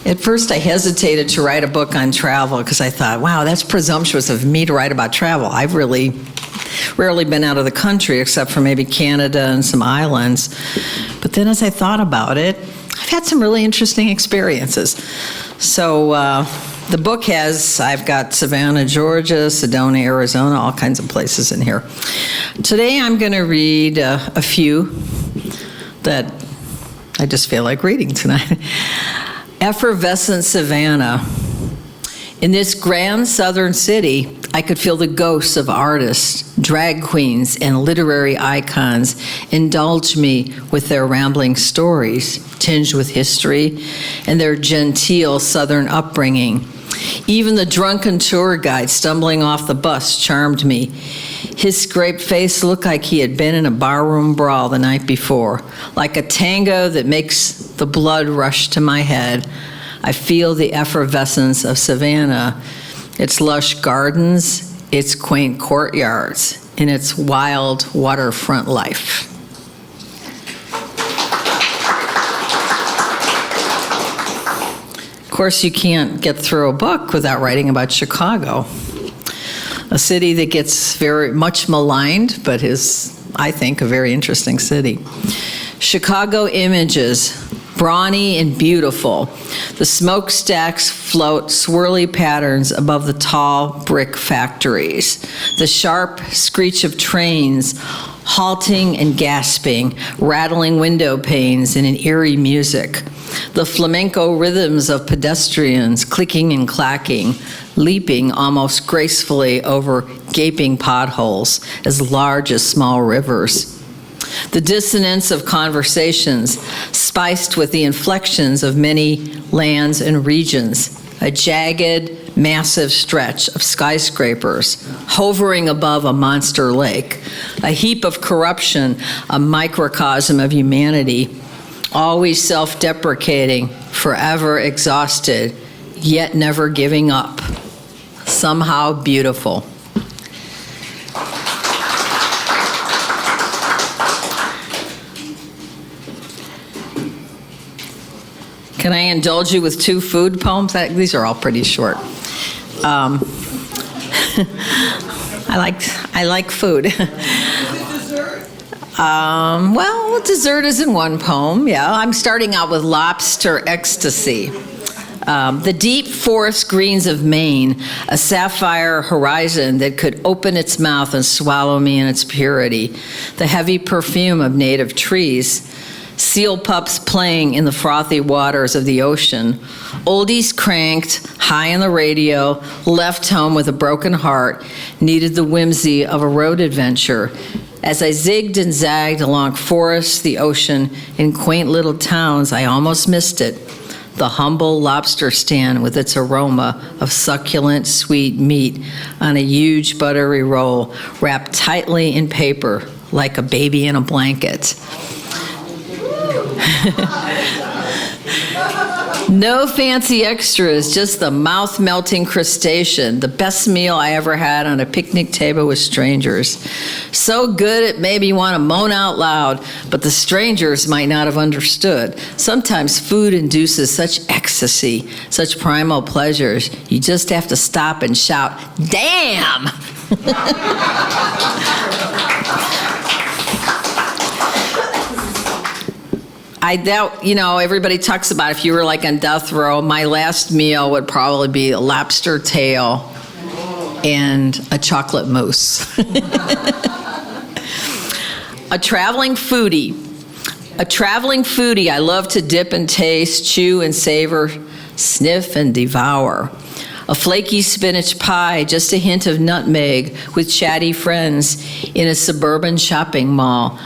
At first, I hesitated to write a book on travel because I thought, wow, that's presumptuous of me to write about travel. I've really rarely been out of the country except for maybe Canada and some islands. But then as I thought about it, I've had some really interesting experiences. So the book I've got Savannah, Georgia, Sedona, Arizona, all kinds of places in here. Today I'm going to read a few that I just feel like reading tonight. Effervescent Savannah. In this grand southern city, I could feel the ghosts of artists, drag queens, and literary icons indulge me with their rambling stories, tinged with history, and their genteel southern upbringing. Even the drunken tour guide stumbling off the bus charmed me. His scraped face looked like he had been in a barroom brawl the night before. Like a tango that makes the blood rush to my head, I feel the effervescence of Savannah, its lush gardens, its quaint courtyards, and its wild waterfront life. Of course, you can't get through a book without writing about Chicago, a city that gets very much maligned, but is, I think, a very interesting city. Chicago images, brawny and beautiful. The smokestacks float swirly patterns above the tall brick factories. The sharp screech of trains halting and gasping, rattling window panes in an eerie music. The flamenco rhythms of pedestrians clicking and clacking, leaping almost gracefully over gaping potholes as large as small rivers. The dissonance of conversations, spiced with the inflections of many lands and regions, a jagged, massive stretch of skyscrapers hovering above a monster lake, a heap of corruption, a microcosm of humanity, always self-deprecating, forever exhausted, yet never giving up, somehow beautiful. Can I indulge you with two food poems? These are all pretty short. I like food. Well, dessert is in one poem, yeah. I'm starting out with Lobster Ecstasy. The deep forest greens of Maine, a sapphire horizon that could open its mouth and swallow me in its purity. The heavy perfume of native trees. Seal pups playing in the frothy waters of the ocean. Oldies cranked, high on the radio, left home with a broken heart, needed the whimsy of a road adventure. As I zigged and zagged along forests, the ocean, in quaint little towns, I almost missed it. The humble lobster stand with its aroma of succulent, sweet meat on a huge buttery roll, wrapped tightly in paper like a baby in a blanket. No fancy extras, just the mouth-melting crustacean, the best meal I ever had on a picnic table with strangers. So good it made me want to moan out loud, but the strangers might not have understood. Sometimes food induces such ecstasy, such primal pleasures, you just have to stop and shout, "Damn!" I doubt, everybody talks about if you were like on death row, my last meal would probably be a lobster tail and a chocolate mousse. A traveling foodie. I love to dip and taste, chew and savor, sniff and devour. A flaky spinach pie, just a hint of nutmeg with chatty friends in a suburban shopping mall.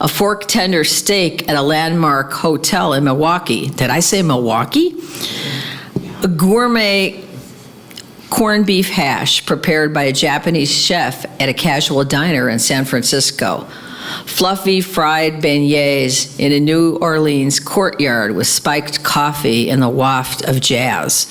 A fork tender steak at a landmark hotel in Milwaukee. Did I say Milwaukee? A gourmet corned beef hash prepared by a Japanese chef at a casual diner in San Francisco. Fluffy fried beignets in a New Orleans courtyard with spiked coffee and the waft of jazz.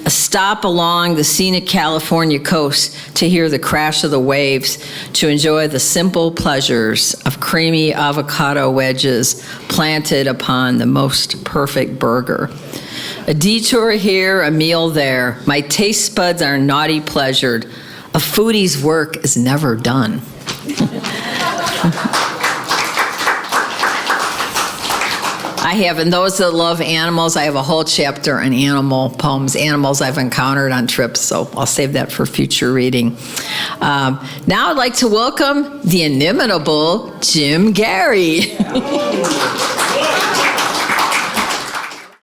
a stop along the scenic California coast to hear the crash of the waves, to enjoy the simple pleasures of creamy avocado wedges planted upon the most perfect burger. A detour here, a meal there. My taste buds are naughty pleasured. A foodie's work is never done. I have, and those that love animals, I have a whole chapter on animal poems, animals I've encountered on trips, so I'll save that for future reading. Now I'd like to welcome the inimitable Jim Gary.